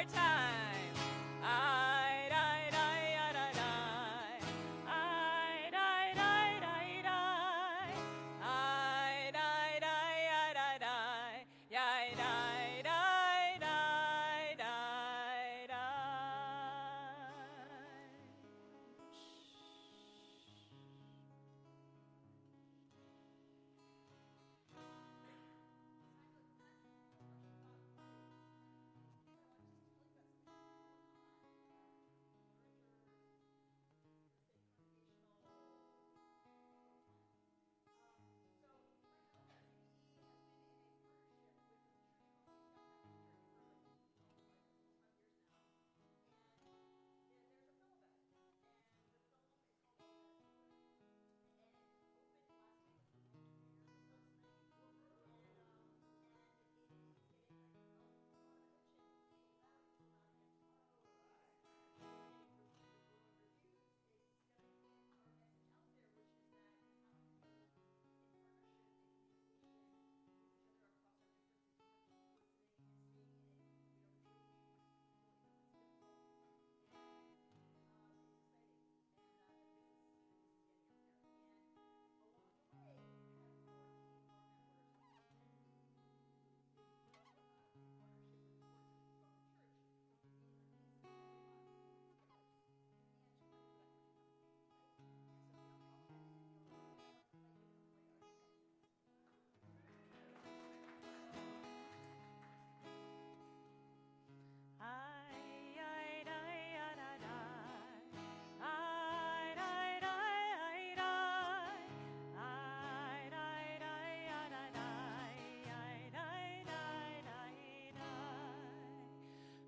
more time. I, die, die, I, die, die. I, die, die, die, die. I, die, die, I, die, die. Yeah, I, die, die, die, die, die.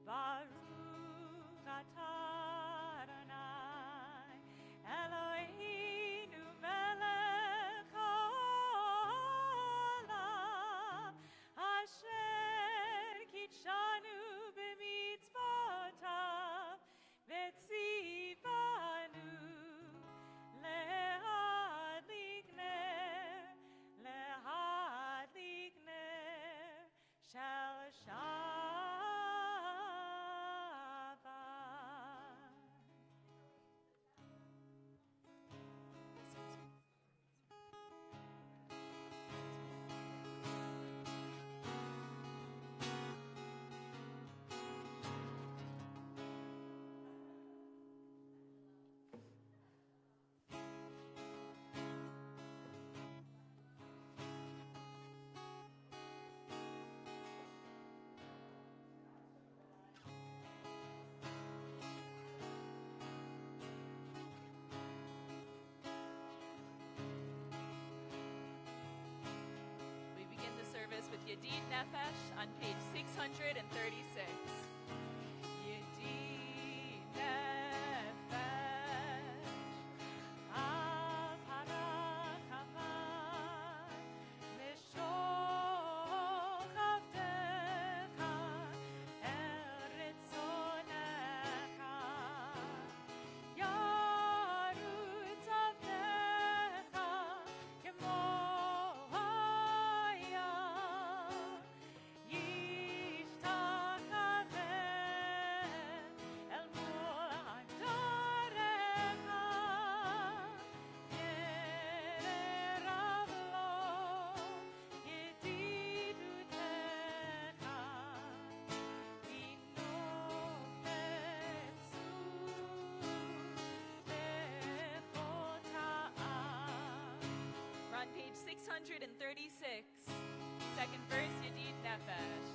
Baruch atah Adonai, Eloheinu melech haolam, asher kitshanu b'mitzvotav, v'tzivanu lehadlik ner shel Shabbat. With Yedid Nefesh on page 636. Yedid Nefesh al harakaman mishoch avdecha el ritzonecha yarutz avdecha kemo page 636, second verse, Yedid Nefesh.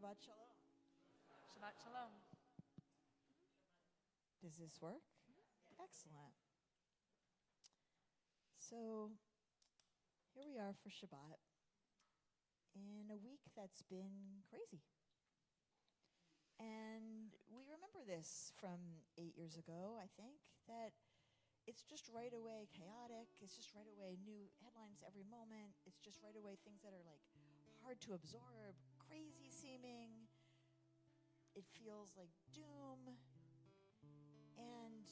Shabbat Shalom. Shabbat Shalom. Does this work? Excellent. So here we are for Shabbat in a week that's been crazy. And we remember this from 8 years ago, I think, that it's just right away chaotic. It's just right away new headlines every moment. It's just right away things that are like hard to absorb, crazy seeming. It feels like doom. And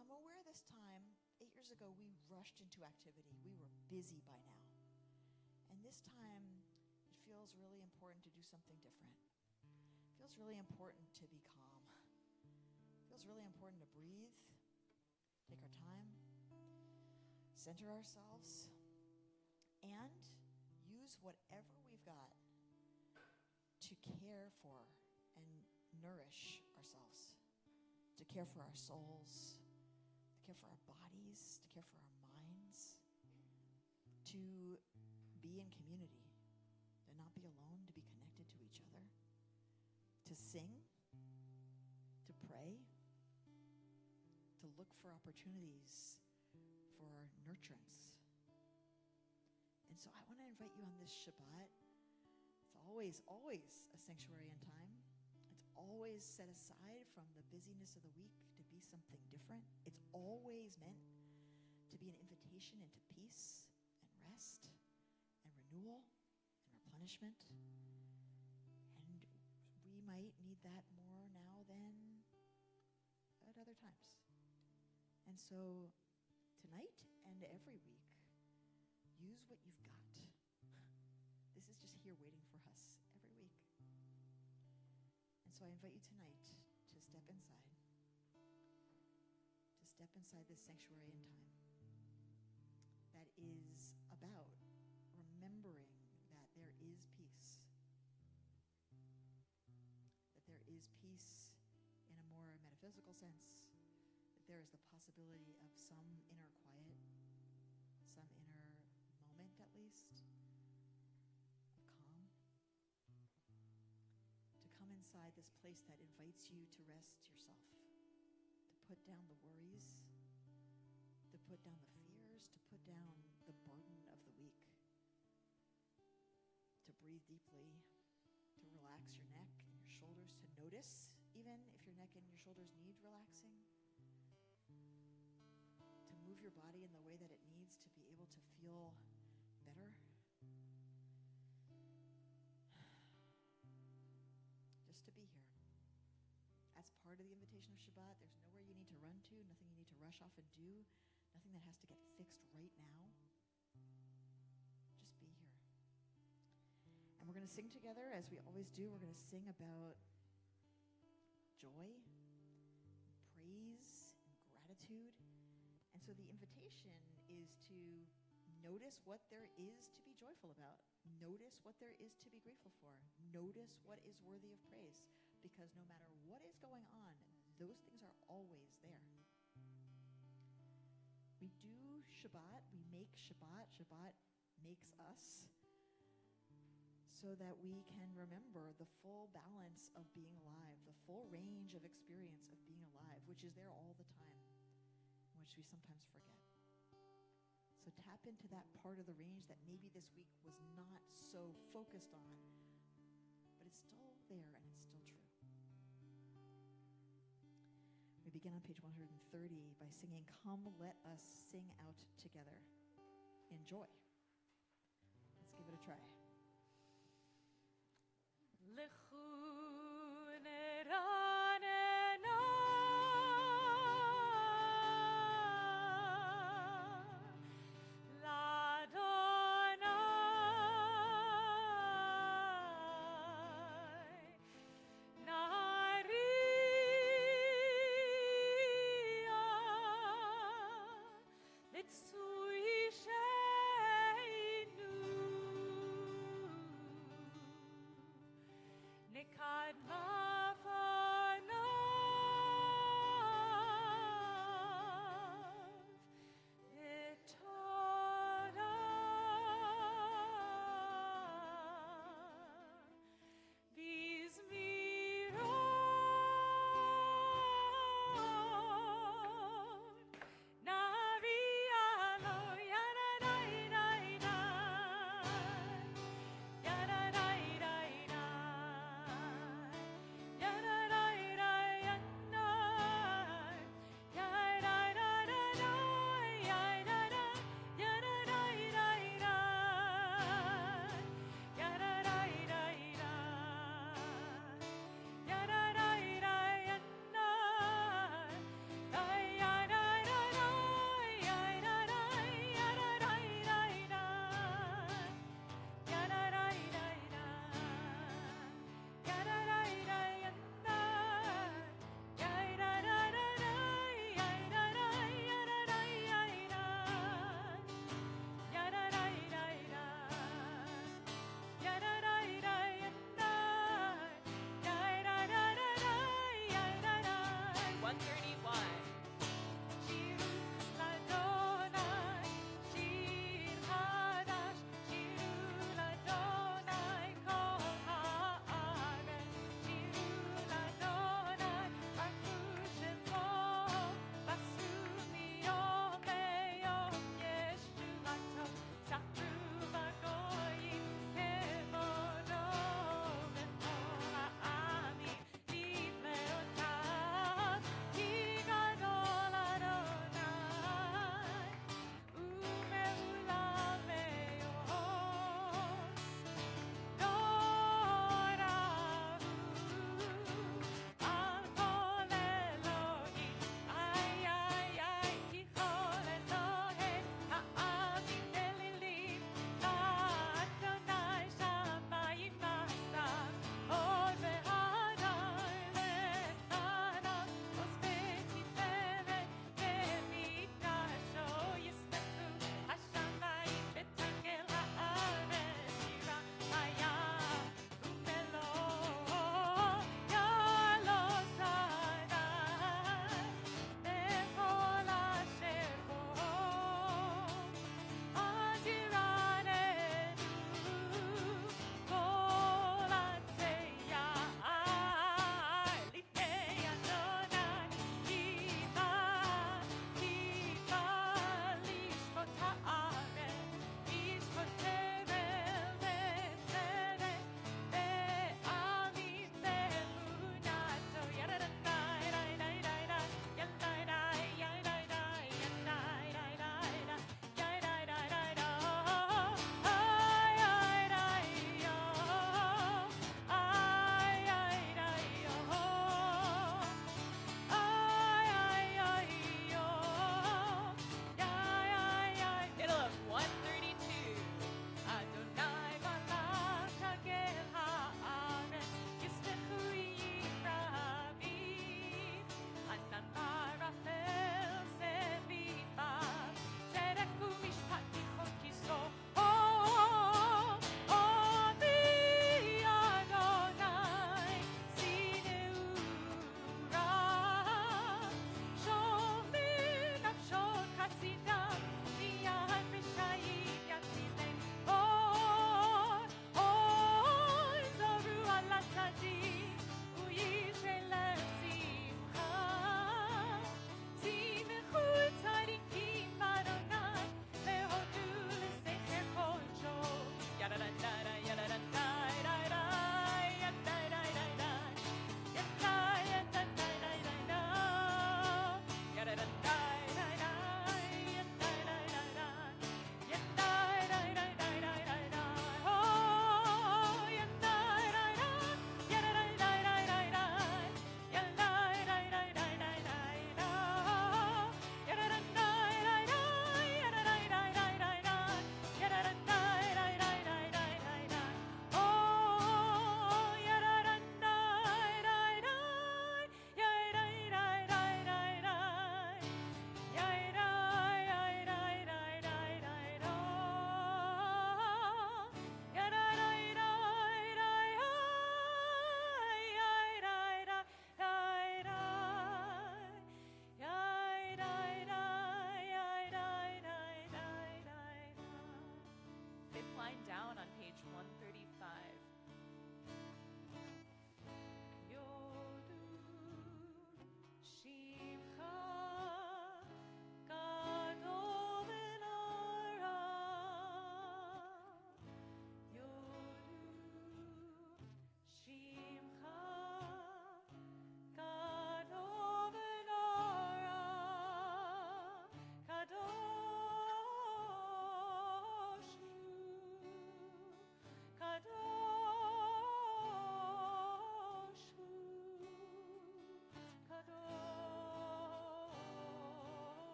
I'm aware this time, 8 years ago, we rushed into activity. We were busy by now. And this time, it feels really important to do something different. It feels really important to be calm. It feels really important to breathe, take our time, center ourselves, and use whatever we've got to care for and nourish ourselves, to care for our souls, to care for our bodies, to care for our minds, to be in community, to not be alone, to be connected to each other, to sing, to pray, to look for opportunities for nurturance. And so I want to invite you on this Shabbat. It's always a sanctuary in time. It's always set aside from the busyness of the week to be something different. It's always meant to be an invitation into peace and rest and renewal and replenishment. And we might need that more now than at other times. And so tonight and every week, use what you've got. This is just here waiting for us every week. And so I invite you tonight to step inside this sanctuary in time that is about remembering that there is peace. That there is peace in a more metaphysical sense. That there is the possibility of some inner quiet, some inner moment at least, of calm. To come inside this place that invites you to rest yourself, to put down the worries, to put down the fears, to put down the burden of the week, to breathe deeply, to relax your neck and your shoulders, to notice even if your neck and your shoulders need relaxing, to move your body in the way that it needs to be able to feel better. Just to be here. That's part of the invitation of Shabbat. There's nowhere you need to run to, nothing you need to rush off and do, nothing that has to get fixed right now. Just be here. And we're going to sing together as we always do. We're going to sing about joy, praise, and gratitude. And so the invitation is to notice what there is to be joyful about. Notice what there is to be grateful for. Notice what is worthy of praise. Because no matter what is going on, those things are always there. We do Shabbat, we make Shabbat. Shabbat makes us so that we can remember the full balance of being alive, the full range of experience of being alive, which is there all the time, which we sometimes forget. So tap into that part of the range that maybe this week was not so focused on, but it's still there and it's still true. We begin on page 130 by singing, "Come, let us sing out together in joy." Let's give it a try. Lechu neranena, l'Adonai, Nariah, Litsui Shem.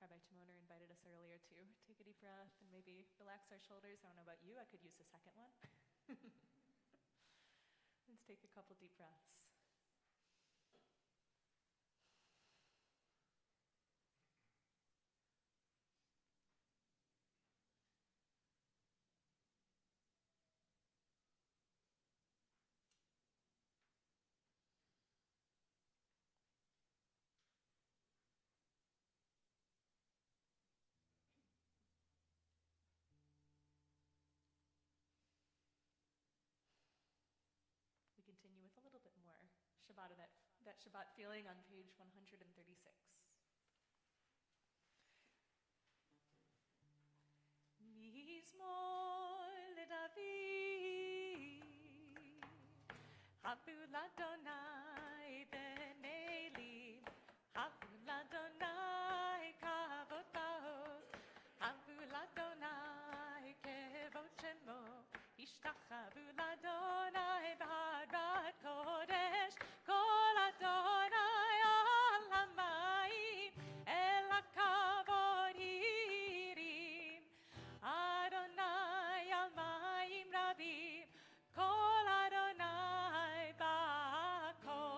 Rabbi Timoner invited us earlier to take a deep breath and maybe relax our shoulders. I don't know about you, I could use a second one. Let's take a couple deep breaths. We continue with a little bit more Shabbat, that Shabbat feeling on page 136. Mizmor leDavid, havu l'Adonai ben Eli, havu l'Adonai kavod va'od, havu l'Adonai kevod shemo, ishtachavu l'Adonai b'harat kodesh, kol Adonai al hamayim, el hakavod hirim, Adonai al mayim rabim, kol Adonai ba'kol.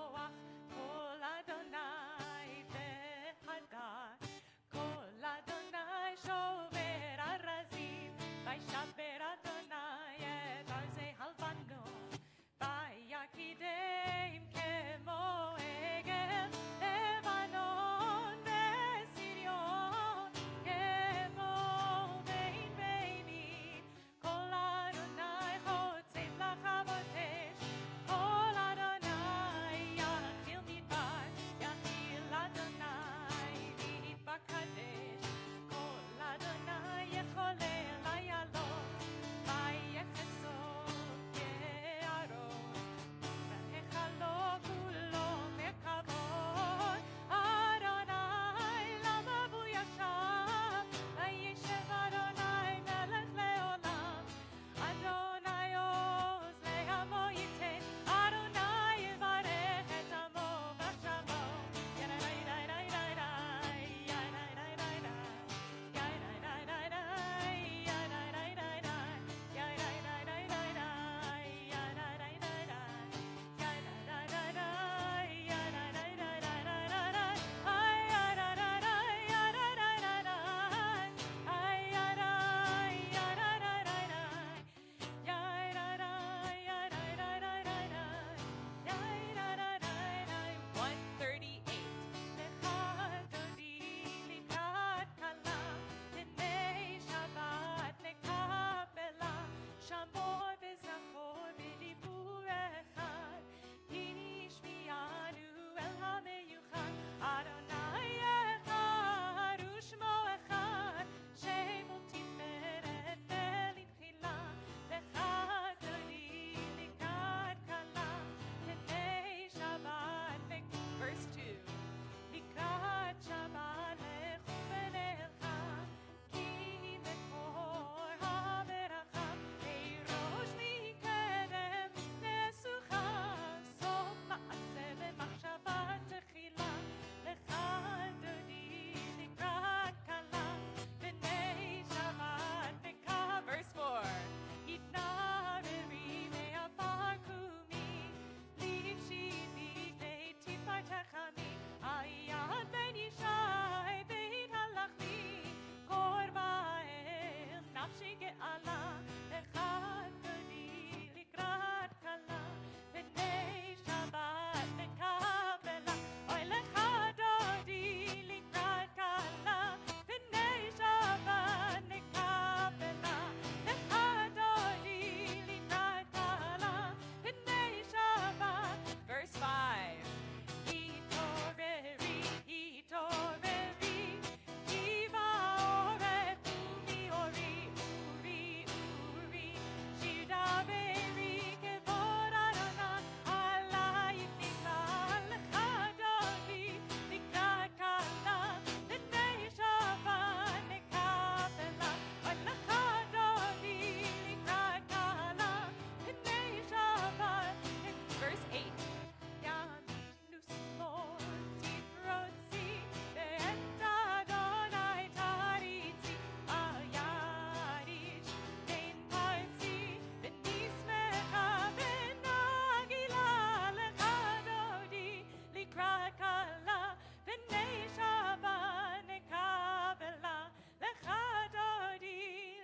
B'nei Shabbat nekabela, lecha dodi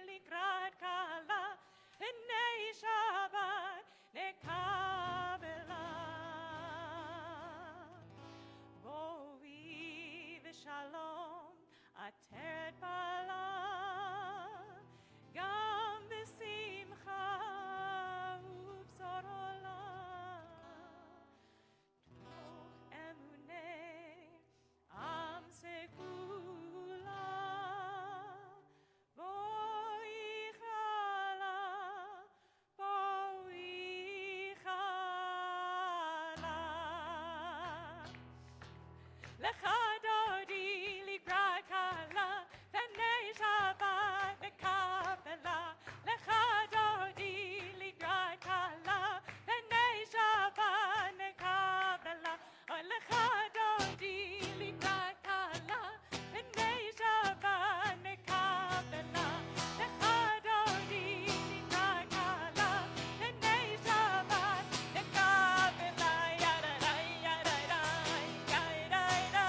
likrat kala. B'nei Shabbat nekabela. Boi v'shalom ateret bala, gam v'simcha ubzor olam. Toch emunei am sekula, boi chala, boi chala. Lecha dodi likrat kala, b'nei Shabbat nekabela. Lecha dodi likrat kala, b'nei Shabbat nekabela. Oh, lecha dodi likrat kala, b'nei Shabbat nekabela. Lecha dodi likrat kala, b'nei Shabbat nekabela. Yada yada yada yada yada yada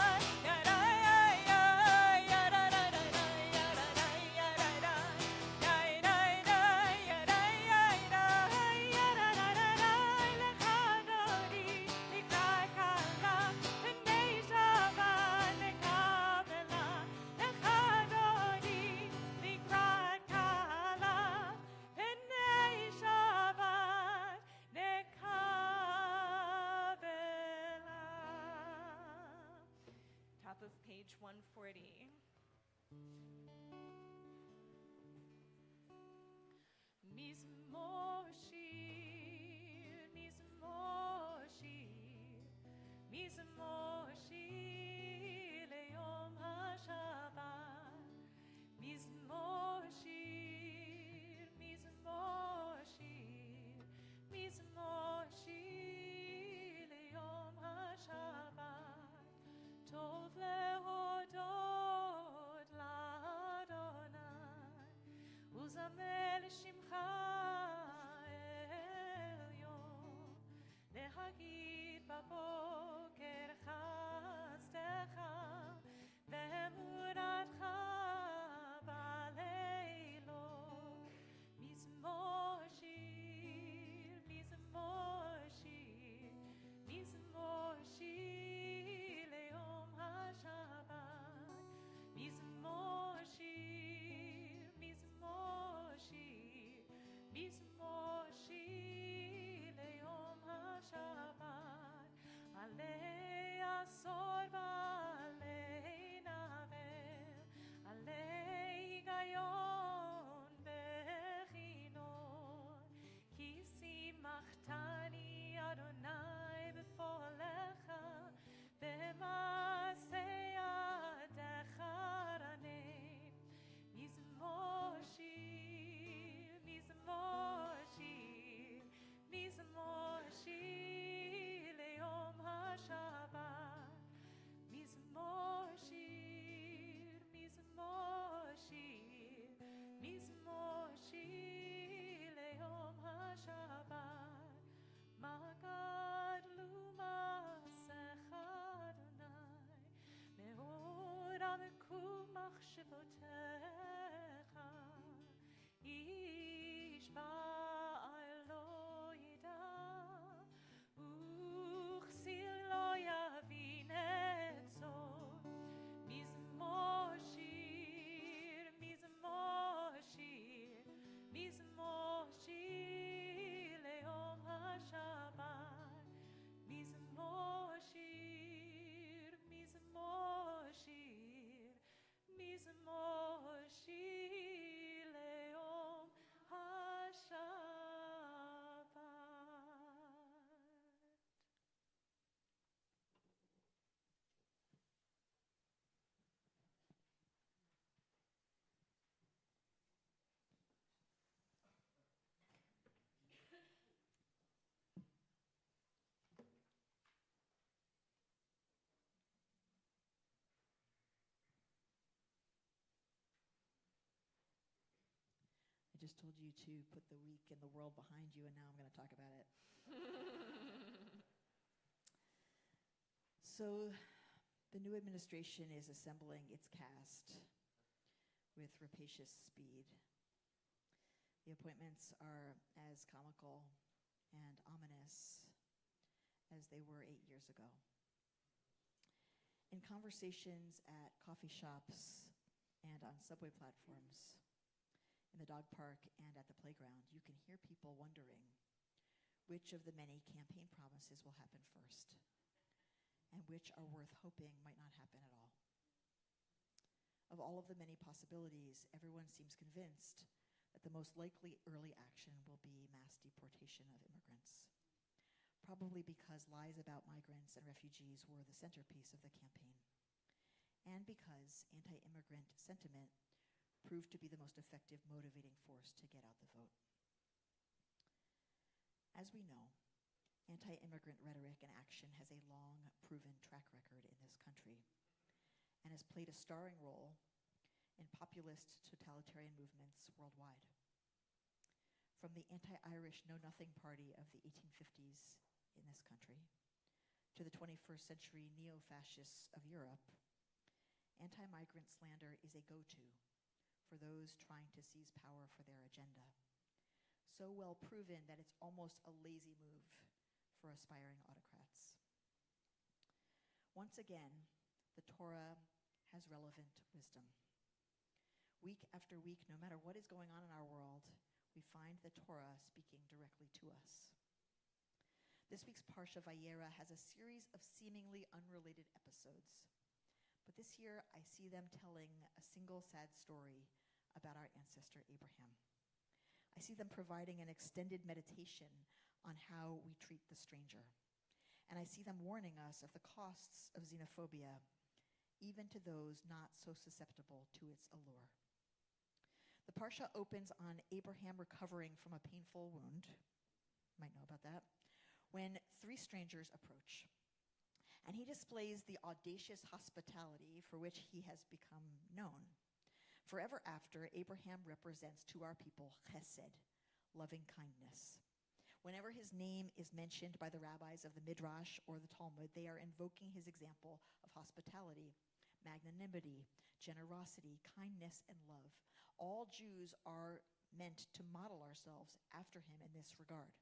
Top of page 140. Mizmor shir, mizmor shir, mizmor shir leyom haShabbat. Mizmor shir, mizmor shir, mizmor shir leyom haShabbat. Tov lehodot laAdonai, uzamer shimcha elyon, lehagid baboker chastecha, ve'emunatcha baleilot. Mizmor shir, mizmor shir, mizmor shir leyom haShabbat. Mizmor shir, mizmor shir, mizmor shir leyom haShabbat. Alei asor v'alei navel, alei higayon v'chinor. Ki simachtani Adonai b'folecha, b'maaseh yadecha raneim. Mizmor shir, mizmor shir, mizmor shir leyom haShabbat. Mizmor shir, mizmor shir, mizmor shir leyom haShabbat. Magadlu ma'asecha Adonai, me'od ameku machshevotecha. Ish ba'al lo yida, uchsil lo yavin etzot. Mizmor shir, mizmor shir, mizmor shir leyom haShabbat. Mizmor shir, mizmor shir, mizmor shir leyom haShabbat. I just told you to put the week and the world behind you, and now I'm going to talk about it. So The new administration is assembling its cast with rapacious speed. The appointments are as comical and ominous as they were 8 years ago. In conversations at coffee shops and on subway platforms, in the dog park and at the playground, you can hear people wondering which of the many campaign promises will happen first, and which are worth hoping might not happen at all. Of all of the many possibilities, everyone seems convinced that the most likely early action will be mass deportation of immigrants, probably because lies about migrants and refugees were the centerpiece of the campaign, and because anti-immigrant sentiment proved to be the most effective motivating force to get out the vote. As we know, anti-immigrant rhetoric and action has a long, proven track record in this country and has played a starring role in populist totalitarian movements worldwide. From the anti-Irish Know-Nothing Party of the 1850s in this country to the 21st century neo-fascists of Europe, anti-migrant slander is a go-to for those trying to seize power for their agenda, so well proven that it's almost a lazy move for aspiring autocrats. Once again, the Torah has relevant wisdom. Week after week, no matter what is going on in our world, we find the Torah speaking directly to us. This week's Parsha Vayera has a series of seemingly unrelated episodes, but this year I see them telling a single sad story about our ancestor Abraham. I see them providing an extended meditation on how we treat the stranger. And I see them warning us of the costs of xenophobia, even to those not so susceptible to its allure. The Parsha opens on Abraham recovering from a painful wound, you might know about that, when 3 strangers approach. And he displays the audacious hospitality for which he has become known. Forever after, Abraham represents to our people chesed, loving kindness. Whenever his name is mentioned by the rabbis of the Midrash or the Talmud, they are invoking his example of hospitality, magnanimity, generosity, kindness, and love. All Jews are meant to model ourselves after him in this regard.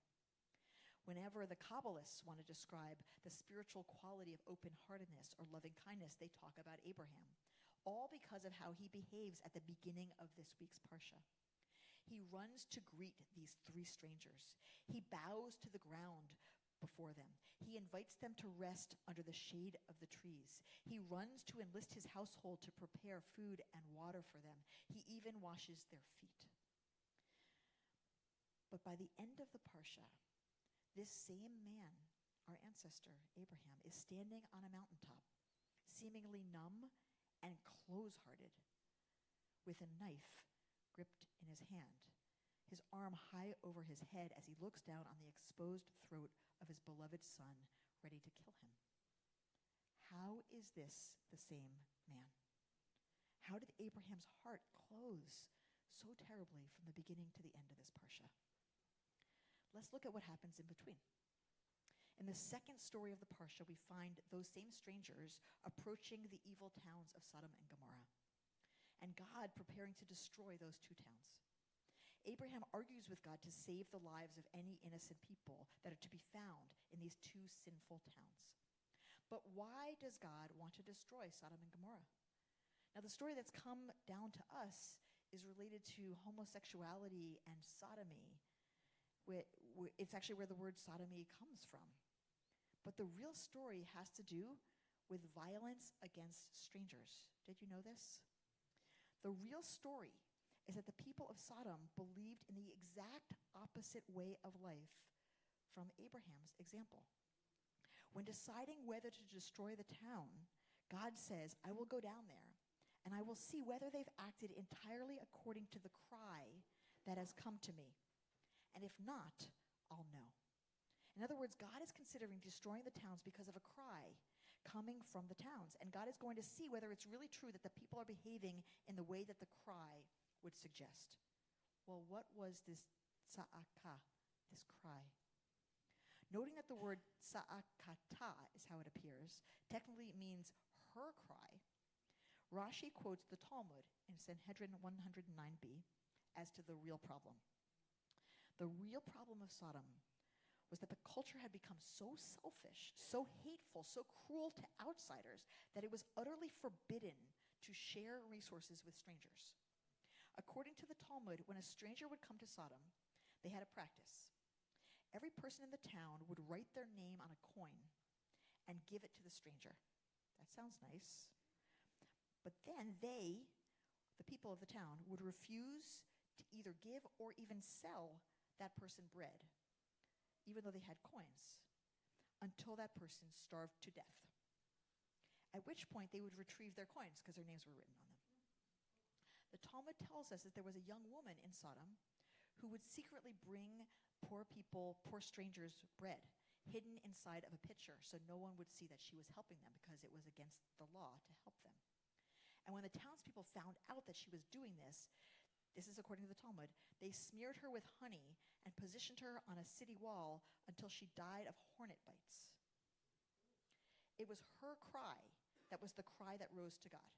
Whenever the Kabbalists want to describe the spiritual quality of open-heartedness or loving kindness, they talk about Abraham, all because of how he behaves at the beginning of this week's Parsha. He runs to greet these 3 strangers. He bows to the ground before them. He invites them to rest under the shade of the trees. He runs to enlist his household to prepare food and water for them. He even washes their feet. But by the end of the Parsha, this same man, our ancestor Abraham, is standing on a mountaintop, seemingly numb and close-hearted, with a knife gripped in his hand, his arm high over his head as he looks down on the exposed throat of his beloved son, ready to kill him. How is this the same man? How did Abraham's heart close so terribly from the beginning to the end of this Parsha? Let's look at what happens in between. In the second story of the Parsha, we find those same strangers approaching the evil towns of Sodom and Gomorrah, and God preparing to destroy those 2 towns. Abraham argues with God to save the lives of any innocent people that are to be found in these 2 sinful towns. But why does God want to destroy Sodom and Gomorrah? Now, the story that's come down to us is related to homosexuality and sodomy. It's actually where the word sodomy comes from. But the real story has to do with violence against strangers. Did you know this? The real story is that the people of Sodom believed in the exact opposite way of life from Abraham's example. When deciding whether to destroy the town, God says, I will go down there and I will see whether they've acted entirely according to the cry that has come to me. And if not, I'll know. In other words, God is considering destroying the towns because of a cry coming from the towns. And God is going to see whether it's really true that the people are behaving in the way that the cry would suggest. Well, what was this sa'aka, this cry? Noting that the word sa'akata is how it appears, technically it means her cry, Rashi quotes the Talmud in Sanhedrin 109b as to the real problem. The real problem of Sodom was that the culture had become so selfish, so hateful, so cruel to outsiders that it was utterly forbidden to share resources with strangers. According to the Talmud, when a stranger would come to Sodom, they had a practice. Every person in the town would write their name on a coin and give it to the stranger. That sounds nice. But then they, the people of the town, would refuse to either give or even sell that person bread, even though they had coins, until that person starved to death. At which point they would retrieve their coins because their names were written on them. The Talmud tells us that there was a young woman in Sodom who would secretly bring poor people, poor strangers, bread, hidden inside of a pitcher so no one would see that she was helping them because it was against the law to help them. And when the townspeople found out that she was doing this is according to the Talmud, they smeared her with honey and positioned her on a city wall until she died of hornet bites. It was her cry that was the cry that rose to God.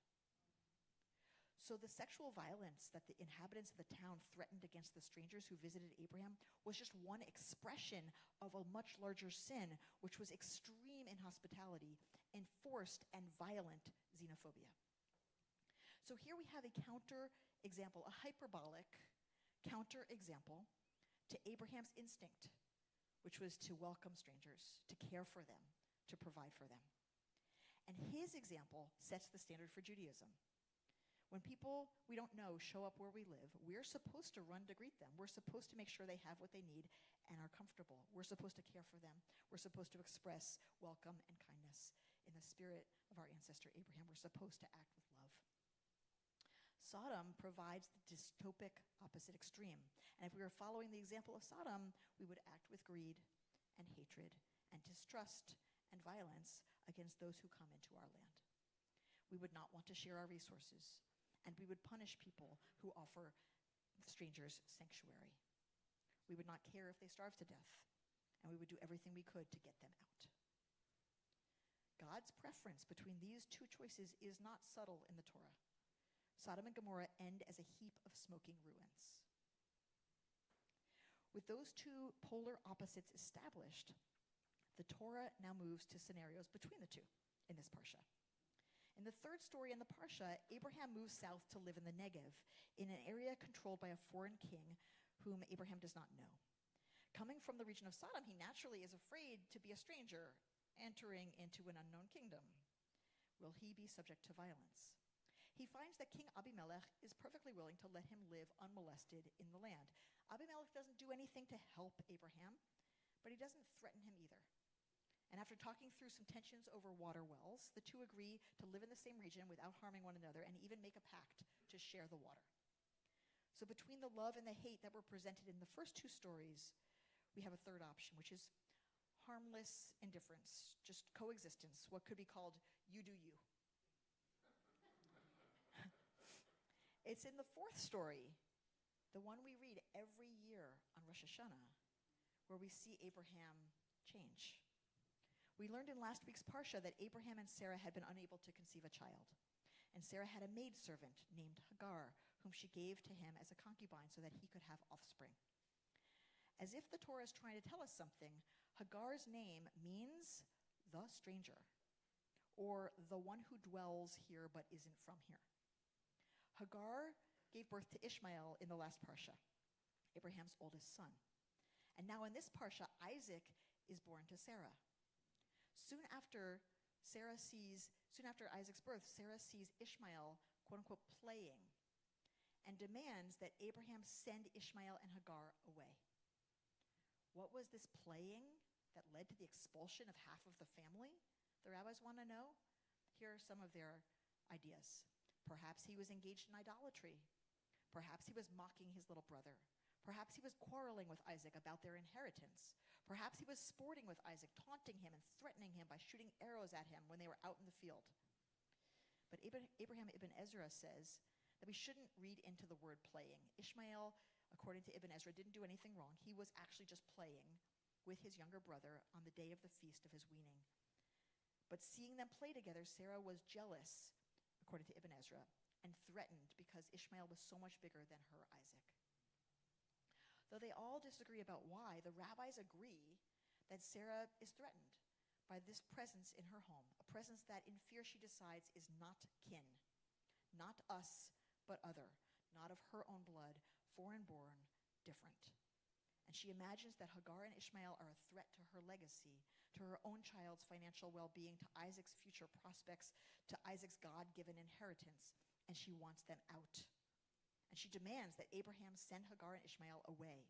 So the sexual violence that the inhabitants of the town threatened against the strangers who visited Abraham was just one expression of a much larger sin, which was extreme inhospitality, enforced and violent xenophobia. So here we have a counter example, a hyperbolic counter example to Abraham's instinct, which was to welcome strangers, to care for them, to provide for them. And his example sets the standard for Judaism. When people we don't know show up where we live, we're supposed to run to greet them. We're supposed to make sure they have what they need and are comfortable. We're supposed to care for them. We're supposed to express welcome and kindness in the spirit of our ancestor Abraham. We're supposed to act with love. Sodom provides the dystopic opposite extreme. And if we were following the example of Sodom, we would act with greed and hatred and distrust and violence against those who come into our land. We would not want to share our resources, and we would punish people who offer strangers sanctuary. We would not care if they starved to death, and we would do everything we could to get them out. God's preference between these two choices is not subtle in the Torah. Sodom and Gomorrah end as a heap of smoking ruins. With those two polar opposites established, the Torah now moves to scenarios between the two in this parsha. In the third story in the parsha, Abraham moves south to live in the Negev, in an area controlled by a foreign king whom Abraham does not know. Coming from the region of Sodom, he naturally is afraid to be a stranger entering into an unknown kingdom. Will he be subject to violence? He finds that King Abimelech is perfectly willing to let him live unmolested in the land. Abimelech doesn't do anything to help Abraham, but he doesn't threaten him either. And after talking through some tensions over water wells, the two agree to live in the same region without harming one another and even make a pact to share the water. So between the love and the hate that were presented in the first two stories, we have a third option, which is harmless indifference, just coexistence, what could be called you do you. It's in the fourth story, the one we read every year on Rosh Hashanah, where we see Abraham change. We learned in last week's parsha that Abraham and Sarah had been unable to conceive a child. And Sarah had a maidservant named Hagar, whom she gave to him as a concubine so that he could have offspring. As if the Torah is trying to tell us something, Hagar's name means the stranger, or the one who dwells here but isn't from here. Hagar gave birth to Ishmael in the last parsha, Abraham's oldest son. And now in this parsha, Isaac is born to Sarah. Soon after Isaac's birth, Sarah sees Ishmael, quote unquote, playing, and demands that Abraham send Ishmael and Hagar away. What was this playing that led to the expulsion of half of the family? The rabbis want to know. Here are some of their ideas. Perhaps he was engaged in idolatry. Perhaps he was mocking his little brother. Perhaps he was quarreling with Isaac about their inheritance. Perhaps he was sporting with Isaac, taunting him and threatening him by shooting arrows at him when they were out in the field. But Abraham ibn Ezra says that we shouldn't read into the word playing. Ishmael, according to Ibn Ezra, didn't do anything wrong. He was actually just playing with his younger brother on the day of the feast of his weaning. But seeing them play together, Sarah was jealous, according to Ibn Ezra, and threatened because Ishmael was so much bigger than her Isaac. Though they all disagree about why, the rabbis agree that Sarah is threatened by this presence in her home, a presence that in fear she decides is not kin, not us, but other, not of her own blood, foreign-born, different. And she imagines that Hagar and Ishmael are a threat to her legacy, to her own child's financial well-being, to Isaac's future prospects, to Isaac's God-given inheritance, and she wants them out. And she demands that Abraham send Hagar and Ishmael away.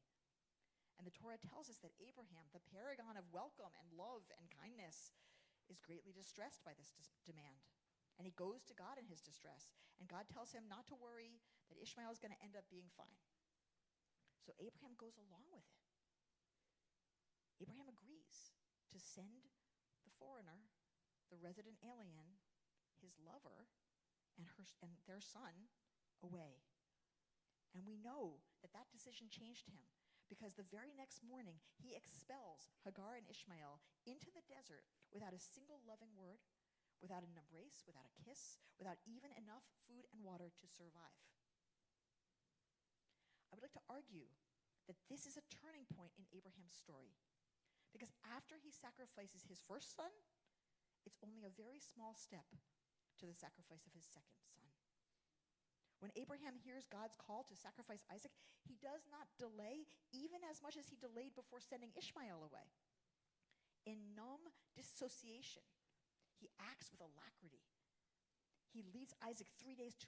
And the Torah tells us that Abraham, the paragon of welcome and love and kindness, is greatly distressed by this demand. And he goes to God in his distress. And God tells him not to worry, that Ishmael is going to end up being fine. So Abraham goes along with it. Abraham agrees to send the foreigner, the resident alien, his lover, and their son away. And we know that that decision changed him, because the very next morning he expels Hagar and Ishmael into the desert without a single loving word, without an embrace, without a kiss, without even enough food and water to survive. I would like to argue that this is a turning point in Abraham's story, because after he sacrifices his first son, it's only a very small step to the sacrifice of his second son. When Abraham hears God's call to sacrifice Isaac, he does not delay even as much as he delayed before sending Ishmael away. In numb dissociation, he acts with alacrity. He leads Isaac 3 days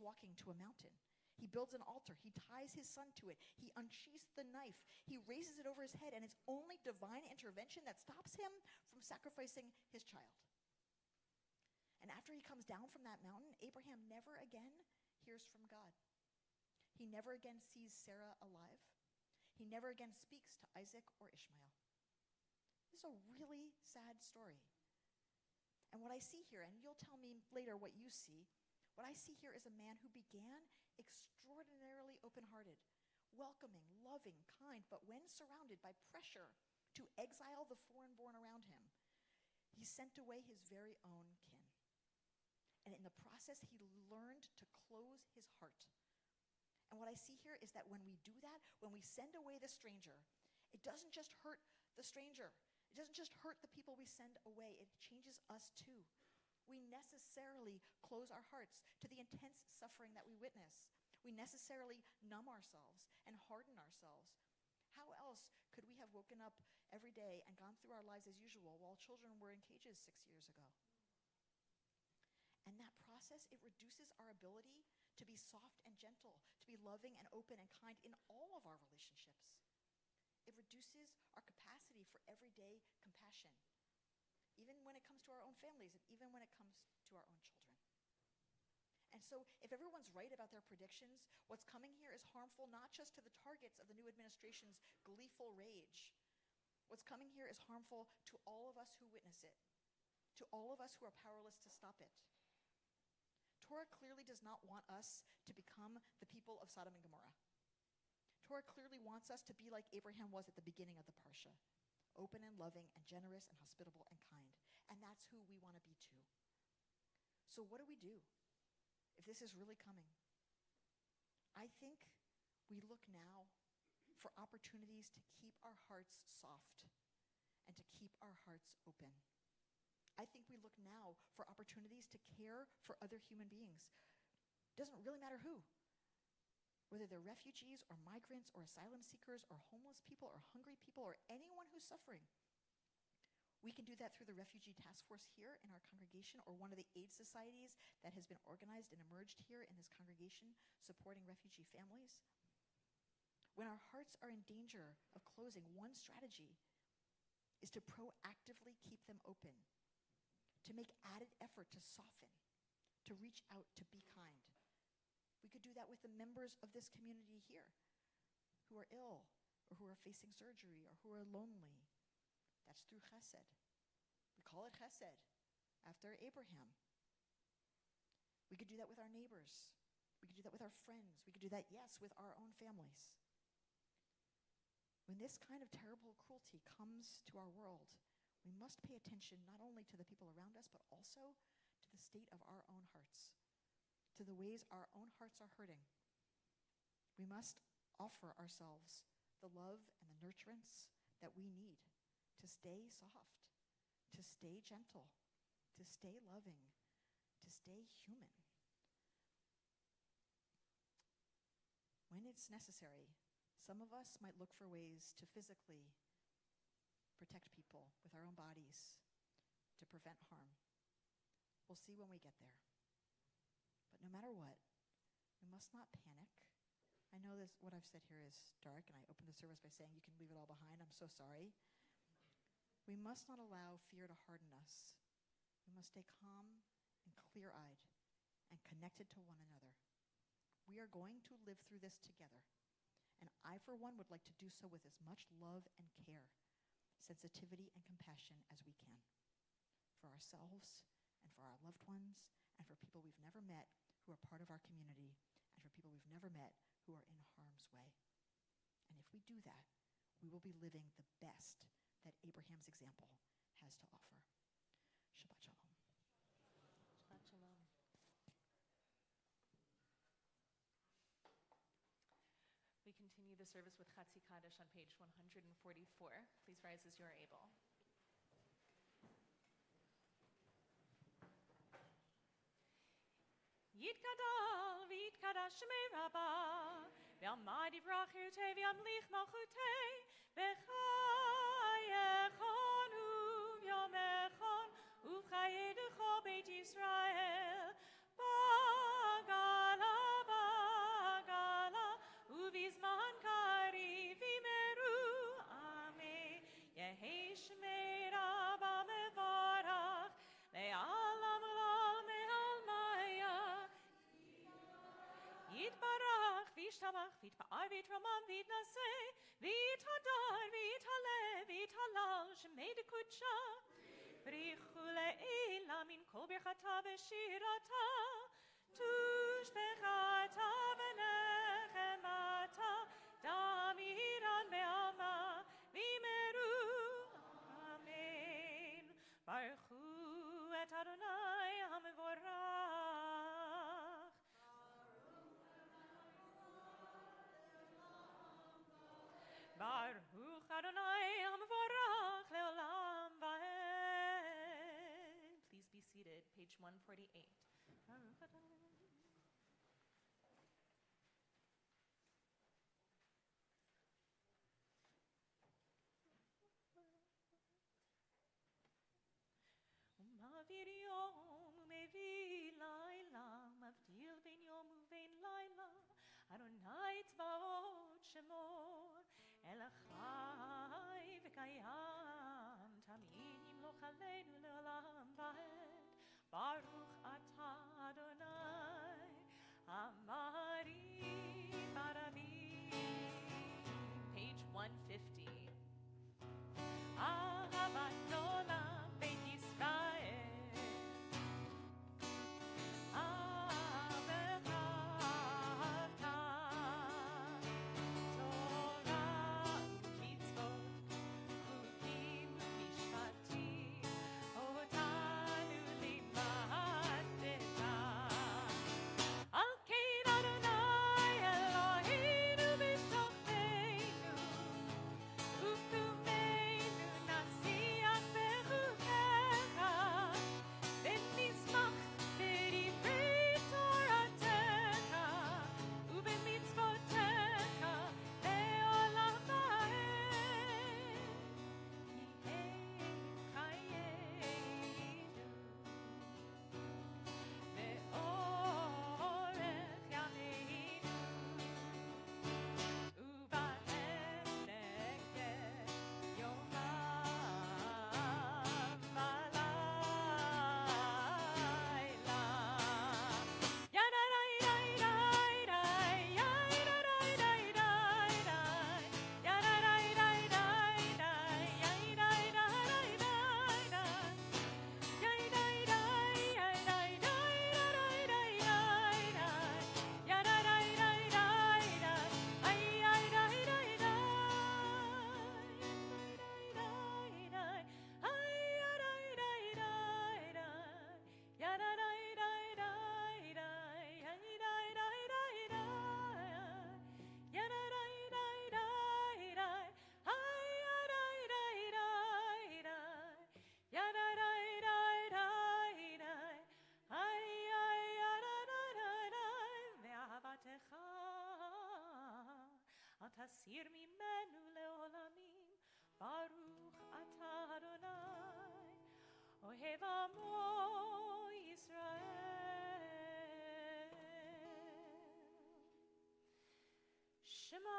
walking to a mountain. He builds an altar. He ties his son to it. He unsheathes the knife. He raises it over his head, and it's only divine intervention that stops him from sacrificing his child. And after he comes down from that mountain, Abraham never again hears from God. He never again sees Sarah alive. He never again speaks to Isaac or Ishmael. This is a really sad story. And what I see here, and you'll tell me later what you see, what I see here is a man who began extraordinarily open-hearted, welcoming, loving, kind, but when surrounded by pressure to exile the foreign-born around him, he sent away his very own kin. And in the process, he learned to close his heart. And what I see here is that when we do that, when we send away the stranger, it doesn't just hurt the stranger. It doesn't just hurt the people we send away. It changes us too. We necessarily close our hearts to the intense suffering that we witness. We necessarily numb ourselves and harden ourselves. How else could we have woken up every day and gone through our lives as usual while children were in cages 6 years ago? And that process, it reduces our ability to be soft and gentle, to be loving and open and kind in all of our relationships. It reduces our capacity for everyday compassion, even when it comes to our own families and even when it comes to our own children. And so if everyone's right about their predictions, what's coming here is harmful not just to the targets of the new administration's gleeful rage. What's coming here is harmful to all of us who witness it, to all of us who are powerless to stop it. Torah clearly does not want us to become the people of Sodom and Gomorrah. Torah clearly wants us to be like Abraham was at the beginning of the Parsha, open and loving and generous and hospitable and kind. And that's who we want to be too. So what do we do if this is really coming? I think we look now for opportunities to keep our hearts soft and to keep our hearts open. I think we look now for opportunities to care for other human beings. Doesn't really matter who. Whether they're refugees or migrants or asylum seekers or homeless people or hungry people or anyone who's suffering. We can do that through the Refugee Task Force here in our congregation or one of the aid societies that has been organized and emerged here in this congregation supporting refugee families. When our hearts are in danger of closing, one strategy is to proactively keep them open, to make added effort to soften, to reach out, to be kind. We could do that with the members of this community here who are ill or who are facing surgery or who are lonely. That's through chesed. We call it chesed after Abraham. We could do that with our neighbors. We could do that with our friends. We could do that, yes, with our own families. When this kind of terrible cruelty comes to our world, We must pay attention not only to the people around us, but also to the state of our own hearts, to the ways our own hearts are hurting. We must offer ourselves the love and the nurturance that we need to stay soft, to stay gentle, to stay loving, to stay human. When it's necessary, some of us might look for ways to physically protect people with our own bodies to prevent harm. We'll see when we get there. But no matter what, we must not panic. I know this, what I've said here is dark, and I opened the service by saying you can leave it all behind. I'm so sorry. We must not allow fear to harden us. We must stay calm and clear-eyed and connected to one another. We are going to live through this together. And I, for one, would like to do so with as much love and care, sensitivity and compassion as we can for ourselves and for our loved ones and for people we've never met who are part of our community and for people we've never met who are in harm's way. And if we do that, we will be living the best that Abraham's example has to offer. Shabbat Shalom. Shabbat Shalom. We continue the service with Chatzi Kaddish on page 144. Please rise as you are able. Yitgadal v'yitkadash shemei Rabbah v'yamad yivrach yirtei v'yamlich malchutei v'chayechon u'vyomechon u'chayedecho beit Yisrael bagala uvizman kari v'imeru amei Yehi shemei Rabbah mevarach le'alam olam me'almaya Yitbarach v'yishtabach v'yitpa'ar v'yitramam v'yitnaseh v'yithadar v'yithalev v'yithalal shemei dekudsha B'richu le'ela min kol birchata v'shirata tushbechata v'nechemata damiran be'alma v'imeru amen Baruchu et Adonai ha'mevorach Baruch Adonai ha'mevorach le'olam va'ed. Please be seated, page 148. Baruch Adonai. Mavir yom umevi laila mavdil ben yom uven laila Adonai tzvaot shemo elachai v'kayam tamid yimloch aleinu le'olam va'ed Baruch ata Adonai amari barami Page 150 Ahavat olam beit Yisrael Torah, mitzvot, chukim, mishpatim, otanu limad תסיר ממנו לעולמים. ברוך אתה אדוני, אוהב עמו ישראל. שמע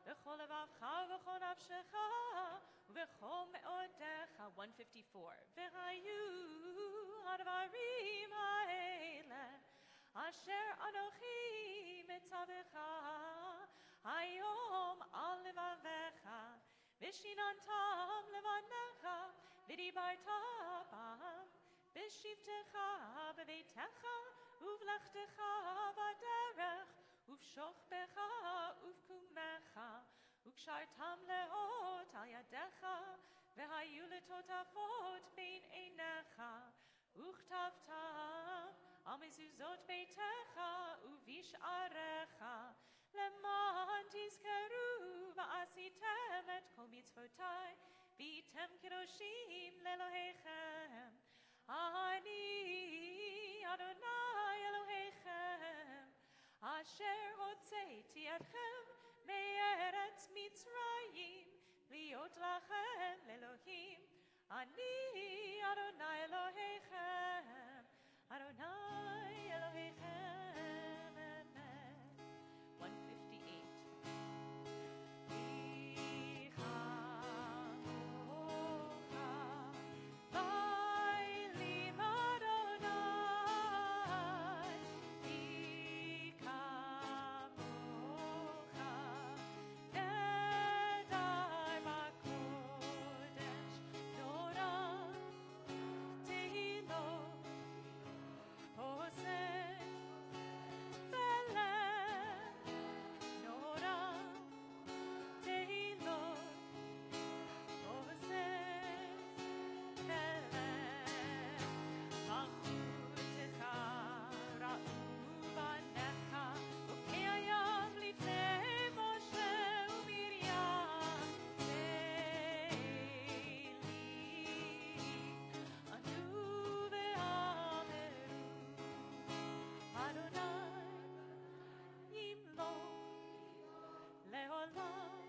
בכל לבבך ובכל נפשך ובכל מאודך. 154. והיו הדברים האלה אשר אנוכי מצווך היום על לבביך, ושיננתם לבניך, ודיברת בם בשבתך בביתך ובלכתך בדרך ובשוכבך ובקומך, וקשרתם לאות על ידיך, והיו לטוטפות בין עיניך, וכתבתם על מזוזות ביתך ובשעריך, למען תזכרו ועשיתם את כל מצוותי, והייתם קדושים לאלוהיכם. אני אדוני אלוהיכם, אשר הוצאתי אתכם מארץ מצרים, להיות לכם לאלוהים. אני אדוני אלוהיכם, אדוני אלוהיכם. אמן. 158.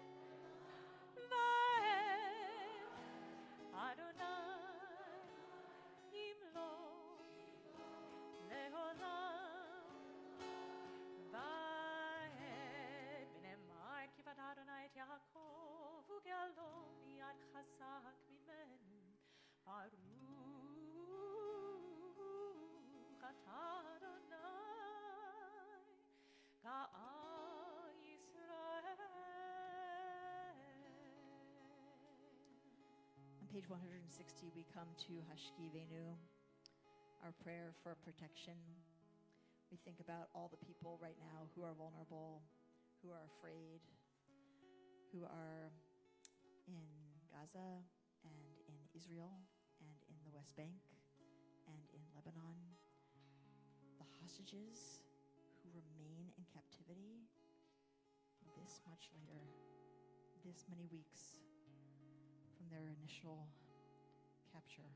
יעקב וגאלו מיד חזק ממנו. ברוך אתה אדוני גאל ישראל. On page 160, we come to Hashkivenu, our prayer for protection. We think about all the people right now who are vulnerable, who are afraid, who are in Gaza and in Israel and in the West Bank and in Lebanon, the hostages who remain in captivity this much later, this many weeks from their initial capture.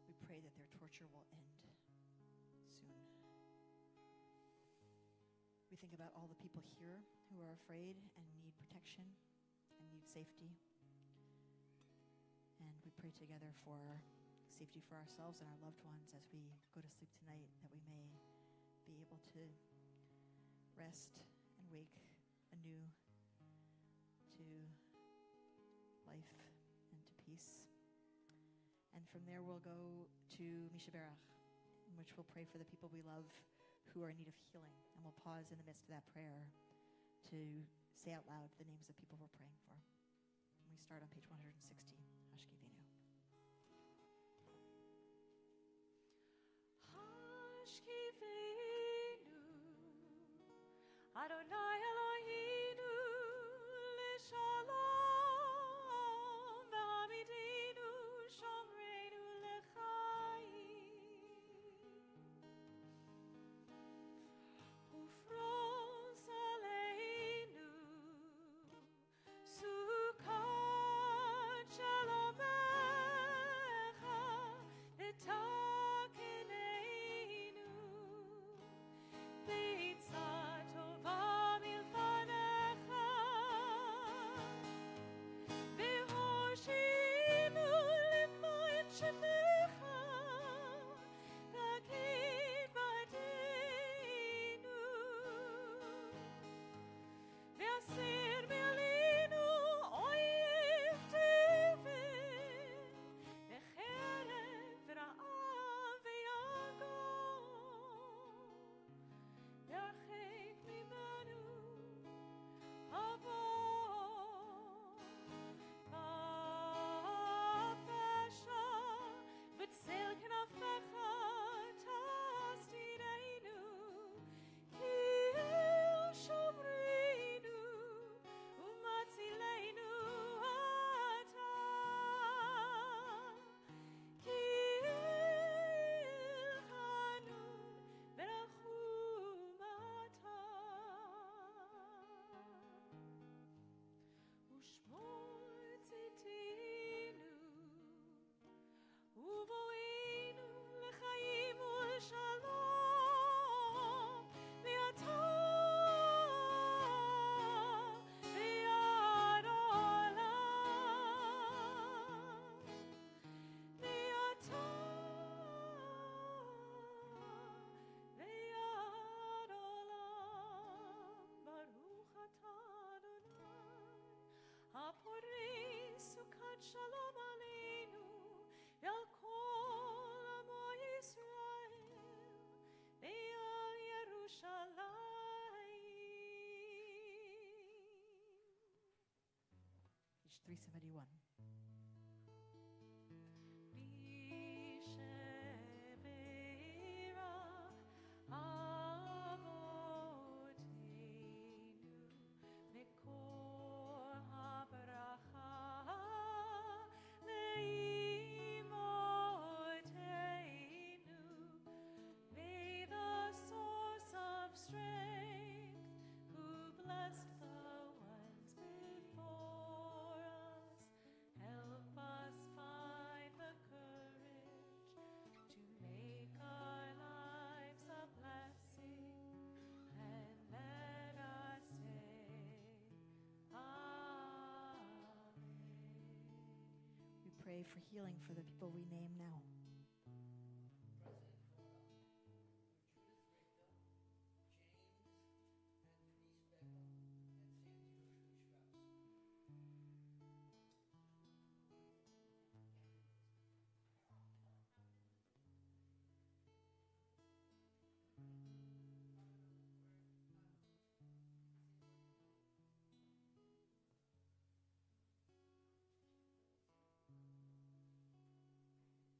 We pray that their torture will end soon. We think about all the people here who are afraid and need protection and need safety. And we pray together for safety for ourselves and our loved ones as we go to sleep tonight, that we may be able to rest and wake anew to life and to peace. And from there we'll go to Mishaberach, in which we'll pray for the people we love who are in need of healing. And we'll pause in the midst of that prayer to say out loud the names of people we're praying for. And we start on page 160, Hashkivenu. Adonai Eloheinu l'shalom v'amidinu shomreinu l'chaim ufros aleinu sukkot shalomecha l'takeneinu Beitzah tova milfanecha v'hoshinu l'moed shemecha l'akid b'adeinu v'asir me'alinu oyev tevet v'cherev v'ra'av v'yagon והרחק ממנו עבור בפשע בצל כנפיך תסתירנו כי אל שומרנו ומצילנו אתה כי אל חנון ורחום אתה ושמור צאתנו ובואנו לחיים ולשלום ואתה ביד עולם ואתה ביד עולם ברוך אתה אדוני הפורש סוכת שלום עלינו ועל כל עמו ישראל ועל ירושלים. Page 371. Bisheberach avotenu מקור הברכה לאמותינו. May the source of strength who blessed the ones before us help us find the courage to make our lives a blessing and let us say Amen. We pray for healing for the people we name now. President Cora, Judith Richter, James, and Denise Becker, and Sandy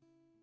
Strauss.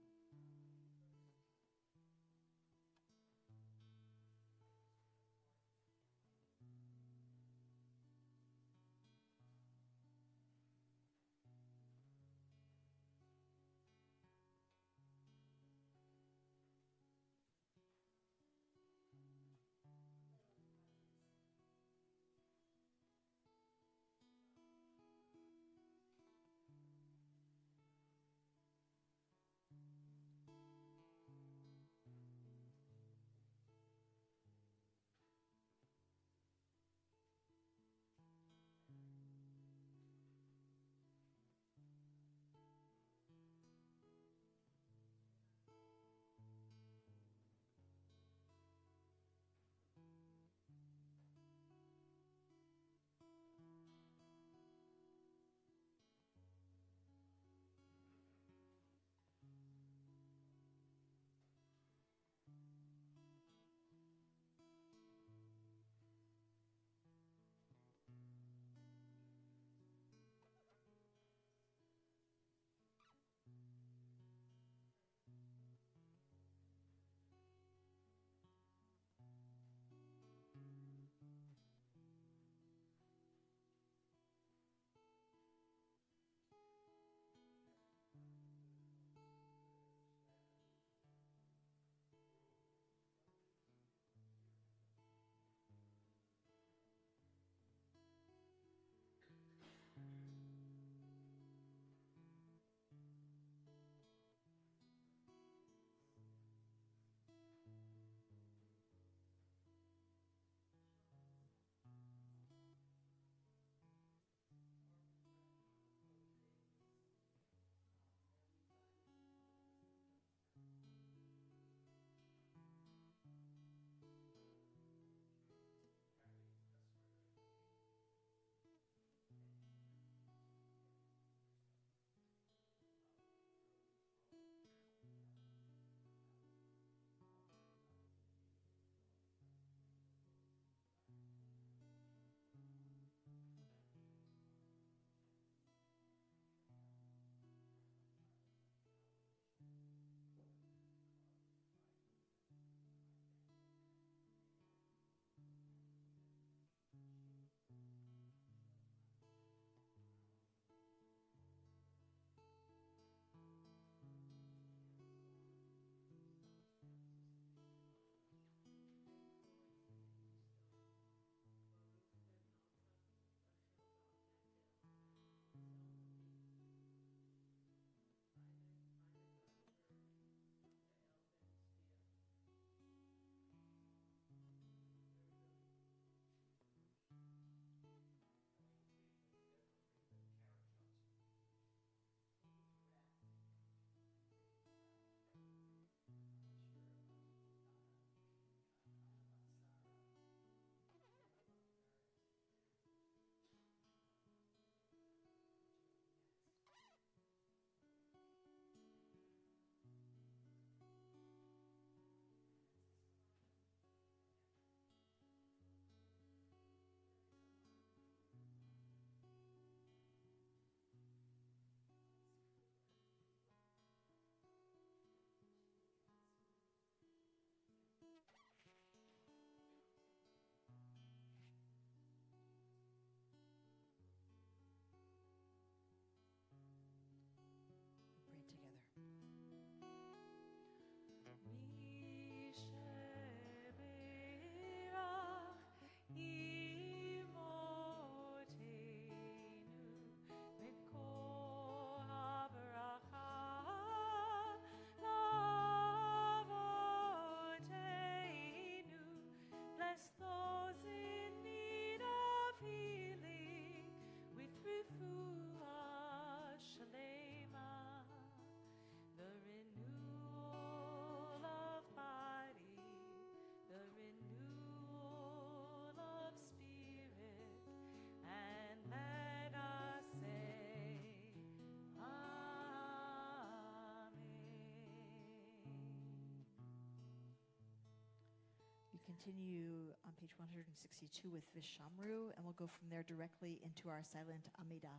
continue on page 162 with Vishamru, and we'll go from there directly into our silent Amida.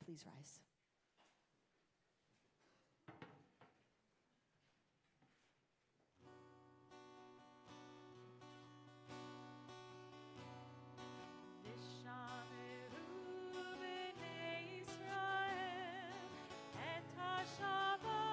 Please rise. Shabbat,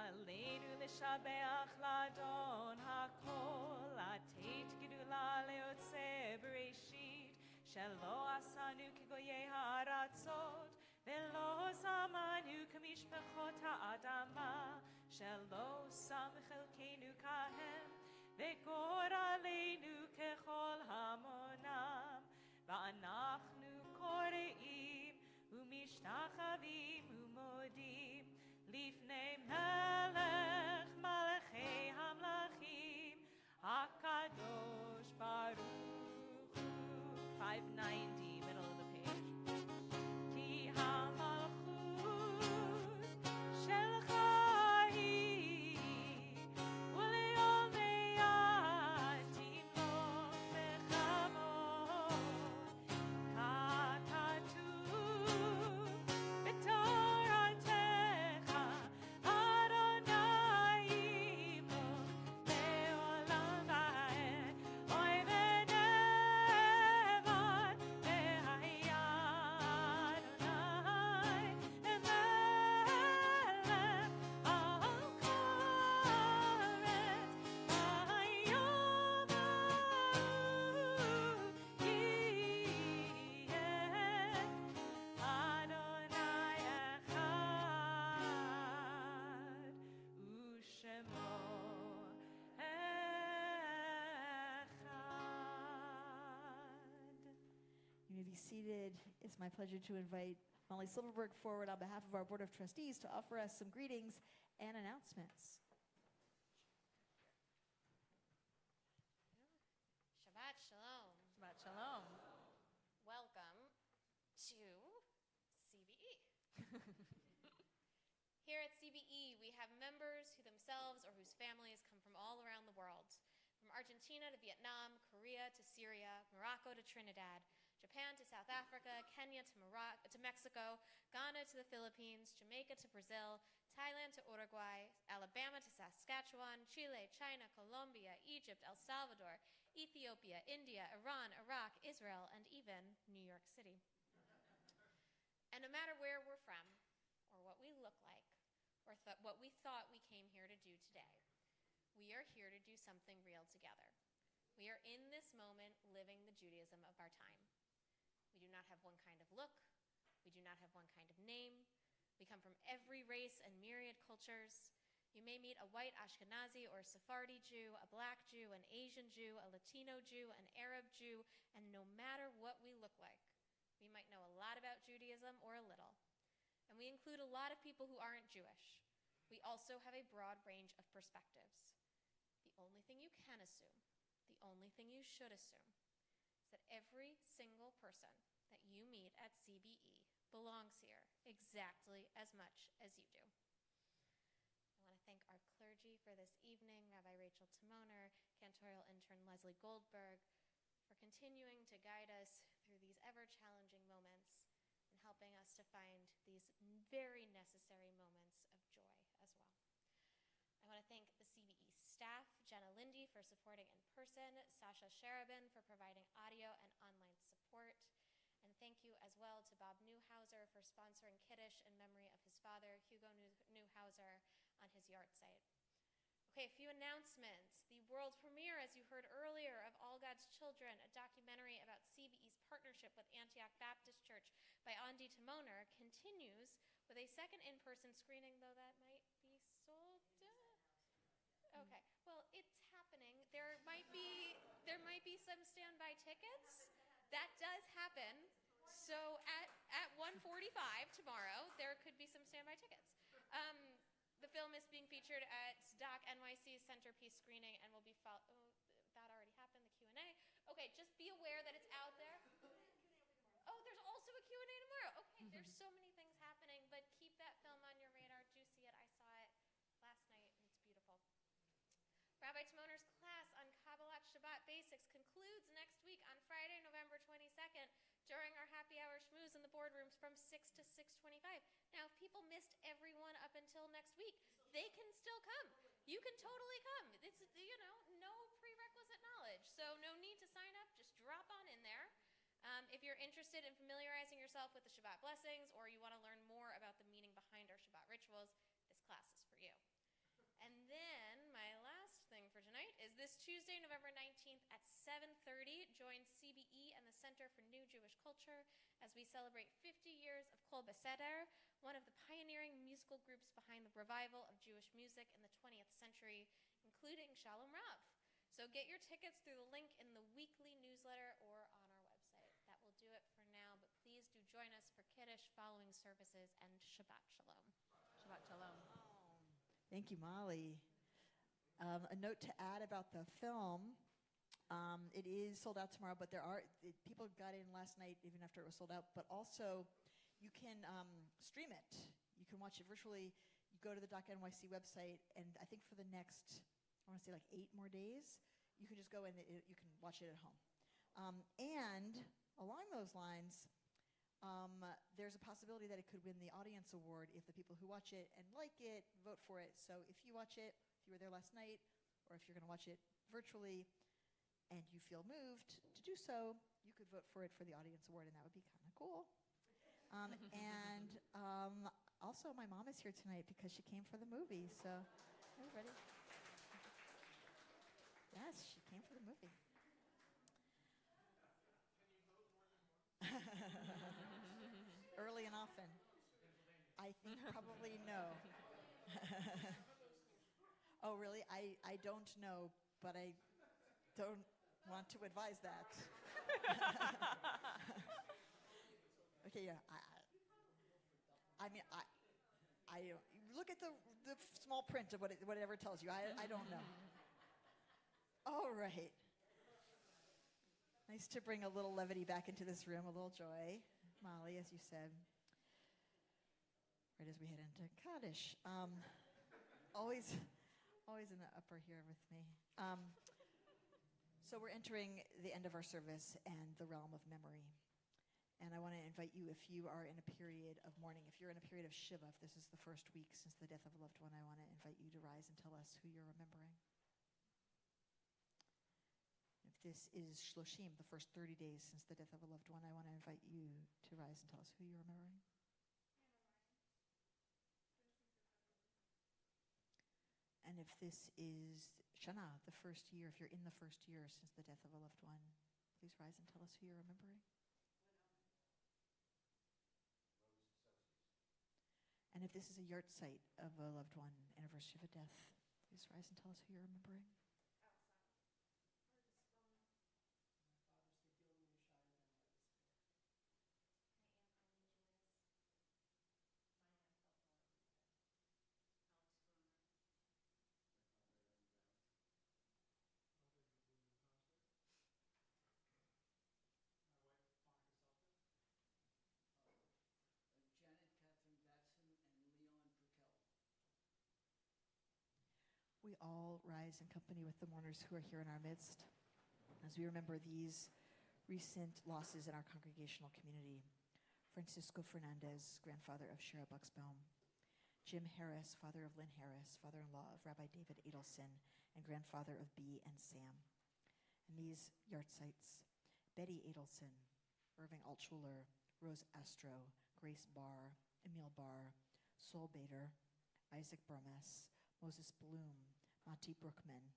עלינו לשבח לאדון הכל, לתת גדולה ליוצא בראשית, שלא עשנו כגויי הארצות, ולא שמנו כמשפחות האדמה, שלא שם חלקנו כהם, וגורלנו ככל המונם, ואנחנו קוראים ומשתחווים ומודים לפני מלך מלכי המלכים, הקדוש ברוך הוא. 590, middle of the page. כי המלכות שלך היא, ולעולמי תמלוך בכבוד, ככתוב בתורתך, אדוני ימלוך לעולם ועד. אוי ונאמן והיה אדוני למלך על כל ארץ, ביום ההוא יהיה אדוני אחד ושמו אחד. You may be seated. It's my pleasure to invite Molly Silverberg forward on behalf of our Board of Trustees to offer us some greetings and announcements. Shabbat Shalom. Shabbat Shalom. Welcome to CBE. Here at CBE, we have members who themselves or whose families come from all around the world. From Argentina to Vietnam, Korea to Syria, Morocco to Trinidad, Japan to South Africa, Kenya to Mexico, Ghana to the Philippines, Jamaica to Brazil, Thailand to Uruguay, Alabama to Saskatchewan, Chile, China, Colombia, Egypt, El Salvador, Ethiopia, India, Iran, Iraq, Israel, and even New York City. And no matter where we're from, or what we look like, or what we thought we came here to do today, we are here to do something real together. We are in this moment living the Judaism of our time. We do not have one kind of look. We do not have one kind of name. We come from every race and myriad cultures. You may meet a white Ashkenazi or Sephardi Jew, a black Jew, an Asian Jew, a Latino Jew, an Arab Jew, and no matter what we look like, we might know a lot about Judaism or a little. And we include a lot of people who aren't Jewish. We also have a broad range of perspectives. The only thing you can assume, the only thing you should assume, is that every single person that you meet at CBE belongs here exactly as much as you do. I want to thank our clergy for this evening, Rabbi Rachel Timoner, cantorial intern Leslie Goldberg, for continuing to guide us through these ever-challenging moments and helping us to find these very necessary moments of joy as well. I want to thank the CBE staff, Jenna Lindy for supporting in person, Sasha Sharabin for providing audio and online support, and thank you as well to Bob Newhauser for sponsoring Kiddush in memory of his father, Hugo Newhauser, on his yahrzeit. Okay, a few announcements. The world premiere, as you heard earlier, of All God's Children, a documentary about CBE's partnership with Antioch Baptist Church by Andi Timoner, continues with a second in-person screening, though that might be sold. Okay, well, it's happening. There might be some standby tickets. That does happen. So at 1:45 tomorrow, there could be some standby tickets. The film is being featured at Doc NYC's centerpiece screening and will be that already happened, the Q&A. Okay, just be aware that it's out there. Oh, there's also a Q&A tomorrow. Okay, there's so many things happening, but keep that film on your radar. Do see it. I saw it last night, and it's beautiful. Rabbi Timoner's class on Kabbalat Shabbat Basics concludes next week on Friday, November 22nd, during our happy hour schmooze in the boardrooms from 6 to 6:25. Now, if people missed everyone up until next week, they can still come. You can totally come. It's, no prerequisite knowledge. So no need to sign up. Just drop on in there. If you're interested in familiarizing yourself with the Shabbat blessings or you want to learn more about the meaning behind our Shabbat rituals, this class is for you. Center for New Jewish Culture as we celebrate 50 years of Kol Beseder, one of the pioneering musical groups behind the revival of Jewish music in the 20th century, including Shalom Rav. So get your tickets through the link in the weekly newsletter or on our website. That will do it for now, but please do join us for Kiddush following services and Shabbat Shalom. Shabbat Shalom. Thank you, Molly. A note to add about the film. It is sold out tomorrow, but people got in last night even after it was sold out. But also, you can stream it. You can watch it virtually. You go to the .nyc website, and I think for the next, I want to say like 8 more days, you can just go and you can watch it at home. And along those lines, there's a possibility that it could win the audience award if the people who watch it and like it vote for it. So if you watch it, if you were there last night, or if you're going to watch it virtually, and you feel moved to do so, you could vote for it for the audience award, and that would be kind of cool. Also, my mom is here tonight because she came for the movie. So, everybody. Yes, she came for the movie. Early and often. I think probably no. Oh, really? I don't know, but I don't want to advise that. Okay, yeah. I mean, I look at the small print of whatever it tells you. I don't know. All right. Nice to bring a little levity back into this room, a little joy. Molly, as you said, right as we head into Kaddish. Always in the upper here with me. So we're entering the end of our service and the realm of memory. And I want to invite you, if you are in a period of mourning, if you're in a period of Shiva, if this is the first week since the death of a loved one, I want to invite you to rise and tell us who you're remembering. If this is Shloshim, the first 30 days since the death of a loved one, I want to invite you to rise and tell us who you're remembering. And if this is Shana, the first year, if you're in the first year since the death of a loved one, please rise and tell us who you're remembering. And if this is a yahrzeit of a loved one, anniversary of a death, please rise and tell us who you're remembering. Janet Catherine Batson and Leon Brickell. We all rise in company with the mourners who are here in our midst as we remember these recent losses in our congregational community. Francisco Fernandez, grandfather of Shira Bucksbaum. Jim Harris, father of Lynn Harris, father-in-law of Rabbi David Adelson, and grandfather of Bee and Sam. And these yahrzeits: Betty Adelson, Irving Altschuler, Rose Astro, Grace Barr, Emil Barr, Sol Bader, Isaac Burmess, Moses Bloom, Monty Brookman,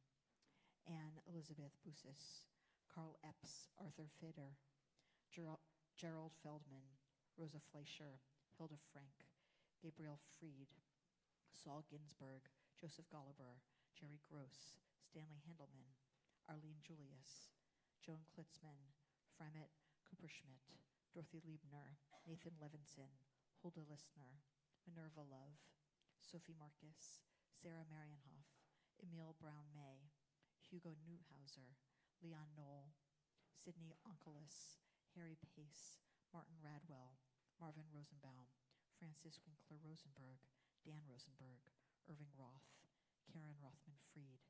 Anne Elizabeth Busis, Carl Epps, Arthur Feder, Gerald Feldman, Rosa Fleischer, Hilda Frank, Gabriel Fried, Saul Ginsberg, Joseph Golliber, Jerry Gross, Stanley Handelman, Arlene Julius, Joan Klitzman, Framet Cooperschmidt, Dorothy Liebner, Nathan Levinson, Hulda Listner, Minerva Love, Sophie Marcus, Sarah Marienhoff, Emil Brown May, Hugo Neuhauser, Leon Knoll, Sidney Onkelos, Harry Pace, Martin Radwell, Marvin Rosenbaum, Francis Winkler Rosenberg, Dan Rosenberg, Irving Roth, Karen Rothman-Fried,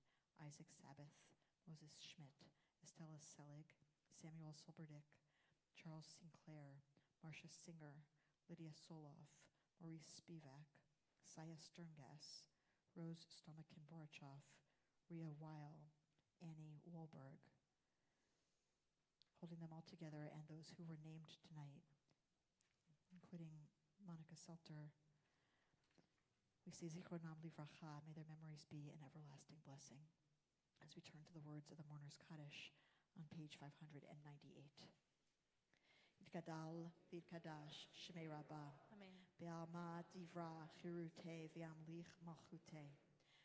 Isaac Sabbath, Moses Schmidt, Estella Selig, Samuel Solberdick, Charles Sinclair, Marcia Singer, Lydia Soloff, Maurice Spivak, Saya Sterngass, Rose Stomakin-Borochoff, Ria Weil, Annie Wahlberg. Holding them all together, and those who were named tonight, including Monica Selter. We say Zichronam Livracha, may their memories be an everlasting blessing. As we turn to the words of the Mourner's Kaddish on page 598. Gadal Vidkadash Shmei Rabbah. Amen. Be'alma divra chirute v'amlich malchute.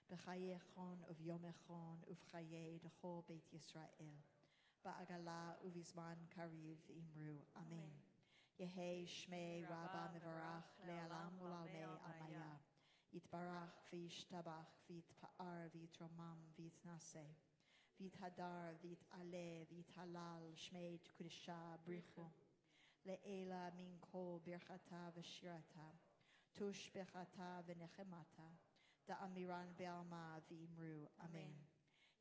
B'chayechon uv'yomechon uv'chaye d'chol Beit Yisrael. Ba'agala uvizman kariv imru. Amen. Yehi Shmei Rabbah Mevarach le'alam u'lalmei almaya. Yitbarach v'yishtabach v'yitpa'ar v'yitromam v'yitnaseh. V'yithadar v'yit'aleh v'yithalal Shmei Kudisha brichu. Le'ela min kol birchata v'shirata. Tush bechata v'nechemata. Da'amiran be'alma v'imru. Amen.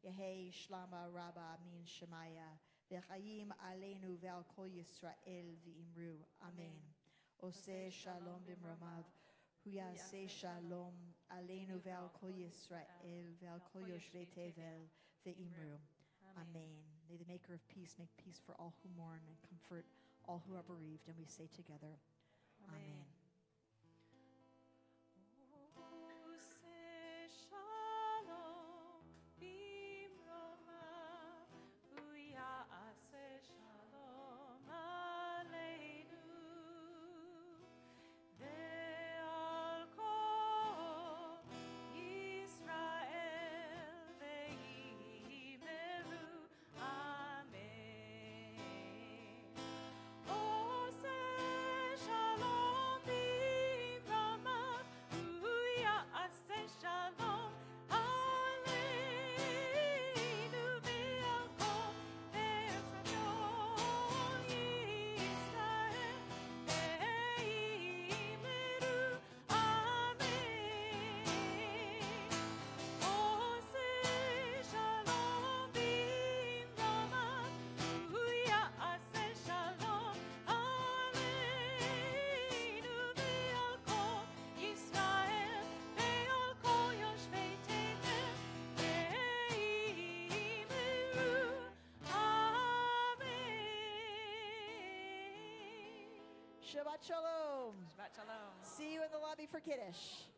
Yehi shlama rabba min shemaya. V'chayim aleinu ve'al kol Yisrael v'imru. Amen. Oseh shalom b'mromav. Huyaseh shalom aleinu ve'al kol Yisrael ve'al kol yoshvei tevel v'imru. Amen. May the maker of peace make peace for all who mourn and comfort all who are bereaved. And we say together, Amen. Shabbat Shalom. Shabbat Shalom. See you in the lobby for Kiddush.